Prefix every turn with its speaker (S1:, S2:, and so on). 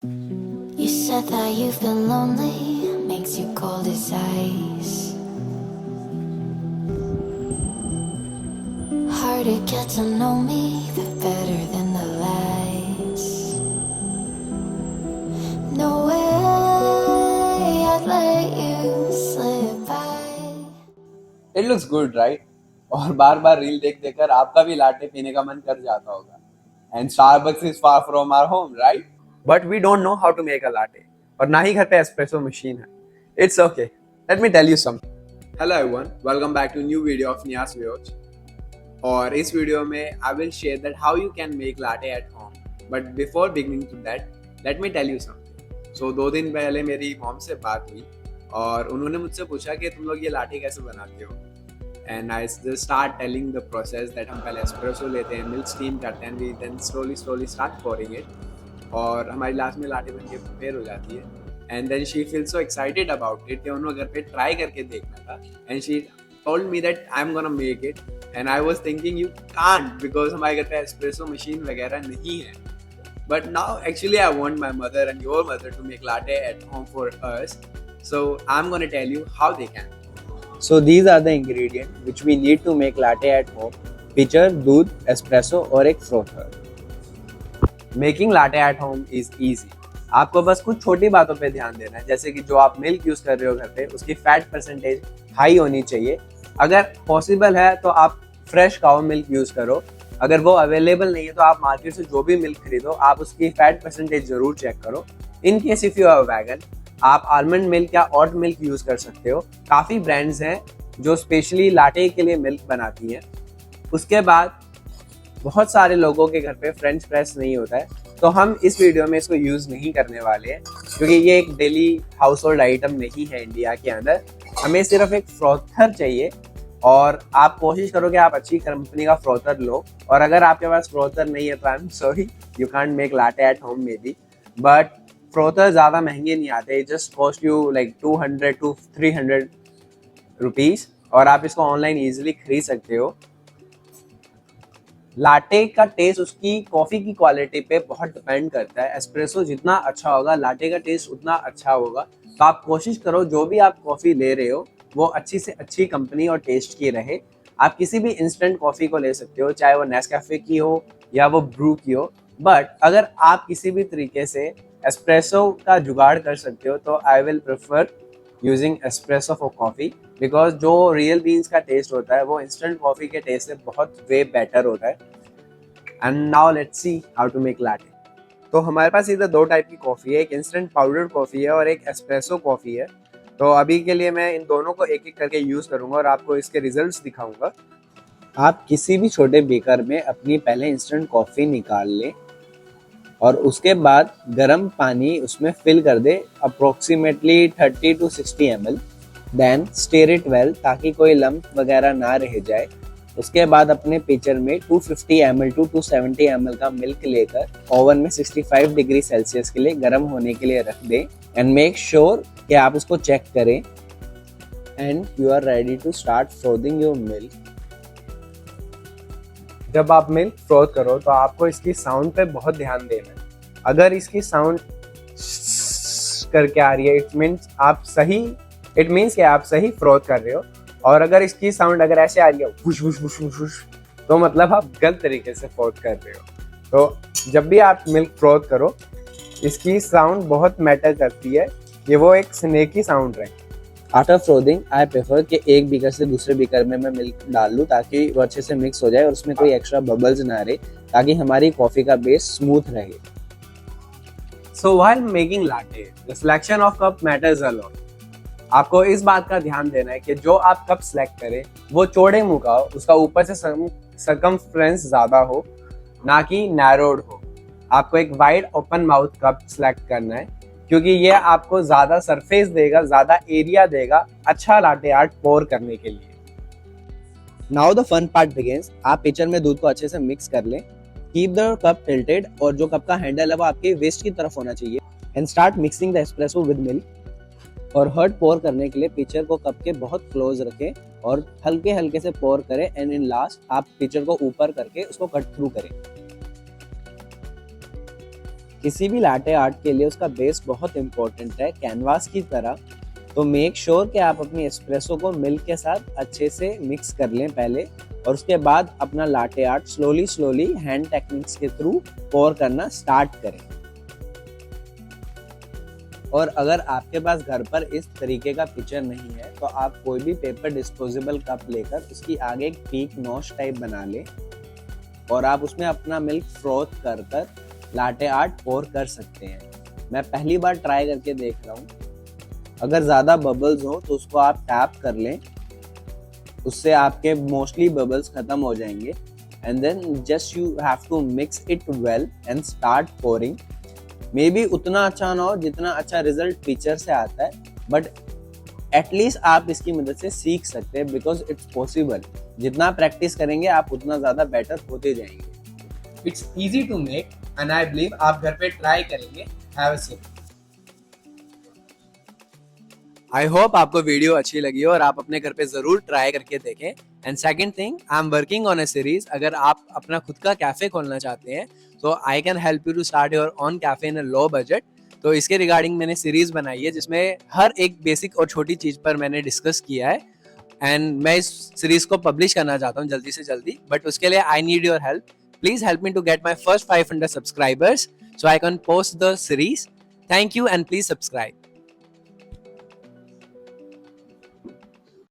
S1: You said that you've been lonely, makes you cold as ice. Hard to get to know me, but better than the lies. No way I'd let you slip by.
S2: It looks good right. और बार बार reel देख देकर आपका भी latte पीने का मन कर जाता होगा। And Starbucks is far from our home right, but we don't know how to make a latte, और ना ही घर पे एस्प्रेसो मशीन है। It's okay, let me tell you something. Hello everyone, welcome back to new video of Niyas views. और इस वीडियो में I will share that how you can make latte at home. But before beginning to that, let me tell you something. सो 2 दिन पहले मेरी mom से बात हुई और उन्होंने मुझसे पूछा कि तुम लोग ये लाटे कैसे बनाते हो। And I just start telling the process that हम पहले एस्प्रेसो लेते हैं, मिल्क स्टीम करते हैं, we then slowly start pouring it, और हमारी लास्ट में लाटे बन के प्रिपेयर हो जाती है। And then she feel so excited about it कि उन्होंने घर पे ट्राई करके देखना था। And she told me that I'm gonna make it, and I was thinking you can't because हमारे घर पे एस्प्रेसो मशीन वगैरह नहीं है। But now actually I want my mother and your mother to make latte at home for us, so I'm gonna tell you how they can. So these are the ingredients which we need to make latte at home: pitcher, दूध, espresso और एक frother. Making latte at home is easy. आपको बस कुछ छोटी बातों पे ध्यान देना है, जैसे कि जो आप मिल्क यूज कर रहे हो घर पे, उसकी फैट परसेंटेज हाई होनी चाहिए। अगर पॉसिबल है तो आप फ्रेश काउ मिल्क यूज करो। अगर वो अवेलेबल नहीं है तो आप मार्केट से जो भी मिल्क खरीदो, आप उसकी फैट परसेंटेज जरूर चेक करो। In case if you have wagon, आप आलमंड मिल्क या ऑट मिल्क यूज कर सकते हो। काफी ब्रांड्स हैं जो स्पेशली लाटे के लिए मिल्क बनाती हैं। उसके बाद बहुत सारे लोगों के घर पे फ्रेंच प्रेस नहीं होता है, तो हम इस वीडियो में इसको यूज नहीं करने वाले हैं क्योंकि ये एक डेली हाउस होल्ड आइटम नहीं है इंडिया के अंदर। हमें सिर्फ एक फ्रोथर चाहिए, और आप कोशिश करो कि आप अच्छी कंपनी का फ्रोथर लो। और अगर आपके पास फ्रोथर नहीं है तो I am sorry, you can't make latte at home may be, but frother ज़्यादा महंगे नहीं आते, just cost you like 200 to 300 rupees, और आप इसको ऑनलाइन ईजिली खरीद सकते हो। लाटे का टेस्ट उसकी कॉफ़ी की क्वालिटी पे बहुत डिपेंड करता है। एस्प्रेसो जितना अच्छा होगा, लाटे का टेस्ट उतना अच्छा होगा। तो आप कोशिश करो जो भी आप कॉफ़ी ले रहे हो वो अच्छी से अच्छी कंपनी और टेस्ट की रहे। आप किसी भी इंस्टेंट कॉफ़ी को ले सकते हो, चाहे वो नेस्कैफे की हो या वो ब्रू की हो, बट अगर आप किसी भी तरीके से एस्प्रेसो का जुगाड़ कर सकते हो तो I will prefer using espresso for coffee, because जो रियल बीन्स का टेस्ट होता है वो इंस्टेंट कॉफ़ी के टेस्ट से बहुत वे बेटर होता है। And now let's see how to make latte. तो हमारे पास इधर 2 टाइप की कॉफ़ी है, एक इंस्टेंट पाउडर कॉफ़ी है और एक एस्प्रेसो कॉफ़ी है। तो अभी के लिए मैं इन दोनों को एक एक करके यूज़ करूँगा और आपको इसके रिजल्ट्स दिखाऊंगा। आप किसी भी छोटे बेकर में अपनी पहले इंस्टेंट कॉफ़ी निकाल लें और उसके बाद गर्म पानी उसमें फिल कर दे approximately 30 to 60 ml। Then stir it well ताकि कोई लम्प वगैरह ना रह जाए। उसके बाद अपने पिचर में 250 ml to 270 ml का मिल्क लेकर ओवन में 65 डिग्री सेल्सियस के लिए गर्म होने के लिए रख दें। एंड मेक श्योर कि आप उसको चेक करें। And you are ready to start frothing your milk. जब आप मिल्क फ्रोथ करो तो आपको इसकी साउंड पे बहुत ध्यान देना है। अगर इसकी साउंड करके आ रही है, इट मीन्स कि आप सही फ्रोथ कर रहे हो। और अगर इसकी साउंड अगर ऐसे आ रही है whoosh whoosh whoosh whoosh whoosh, तो मतलब आप गलत तरीके से फ्रोथ कर रहे हो। तो जब भी आप मिल्क फ्रोथ करो, इसकी साउंड बहुत मैटर करती है कि वो एक स्नेकी साउंड रहे। आफ्टर फ्रोथिंग आई प्रेफर कि एक बीकर से दूसरे बीकर में मैं मिल्क डाल लूँ ताकि वो अच्छे से मिक्स हो जाए और उसमें कोई एक्स्ट्रा बबल्स ना रहे, ताकि हमारी कॉफ़ी का बेस स्मूथ रहे। सो while making latte, the selection of cup matters a lot. आपको इस बात का ध्यान देना है कि जो आप कप सेलेक्ट करें वो चौड़े मुंह का हो, उसका ऊपर से सरकमफ्रेंस ज़्यादा हो, ना कि नैरोड हो। आपको एक wide open mouth cup select करना है क्योंकि ये आपको ज़्यादा सरफेस देगा, ज़्यादा एरिया देगा अच्छा लाटे आर्ट पोर करने के लिए। Now the fun part begins. आप पिचर में दूध को अच्छे से मिक्स कर लें। कीप द कप टिल्टेड, और जो कप का हैंडल है वो आपके वेस्ट की तरफ होना चाहिए। And start mixing the espresso with milk. और हर्ड पोर करने के लिए पिचर को कप के बहुत क्लोज रखें और हल्के हल्के से पोर करें। एंड इन लास्ट आप पिचर को ऊपर करके उसको कट थ्रू करें।
S3: किसी भी लाटे आर्ट के लिए उसका बेस बहुत इंपॉर्टेंट है, कैनवास की तरह। तो मेक श्योर कि आप अपनी एस्प्रेसो को मिल्क के साथ अच्छे से मिक्स कर लें पहले, और उसके बाद अपना latte art slowly hand techniques के थ्रू पोर करना स्टार्ट करें। और अगर आपके पास घर पर इस तरीके का पिक्चर नहीं है तो आप कोई भी पेपर डिस्पोजेबल कप लेकर उसकी आगे एक पीक नॉच टाइप बना लें और आप उसमें अपना मिल्क फ्रोथ कर लाटे आर्ट पोर कर सकते हैं। मैं पहली बार ट्राई करके देख रहा हूँ। अगर ज़्यादा बबल्स हो तो उसको आप टैप कर लें, उससे आपके मोस्टली बबल्स खत्म हो जाएंगे। And then just you have to mix it well and start pouring. Maybe उतना अच्छा ना हो जितना अच्छा रिजल्ट पिक्चर से आता है, बट एटलीस्ट आप इसकी मदद से सीख सकते हैं, बिकॉज इट्स पॉसिबल। जितना प्रैक्टिस करेंगे आप उतना ज़्यादा बेटर होते जाएंगे।
S2: It's easy to make and I believe आप घर पे ट्राई करेंगे। Have a sip. I hope आपको वीडियो अच्छी लगी हो और आप अपने घर पे जरूर ट्राई करके देखें। And second thing, I am working on a series. अगर आप अपना खुद का कैफे खोलना चाहते हैं तो I can help you to start your own cafe in a low budget. तो इसके रिगार्डिंग मैंने सीरीज बनाई है जिसमें हर एक बेसिक और छोटी चीज पर मैंने डिस्कस किया है। एंड मैं इस सीरीज को पब्लिश करना चाहता हूँ जल्दी से जल्दी, बट उसके लिए I need your help. Please help me to get my first 500 subscribers so I can post the series. Thank you and please subscribe.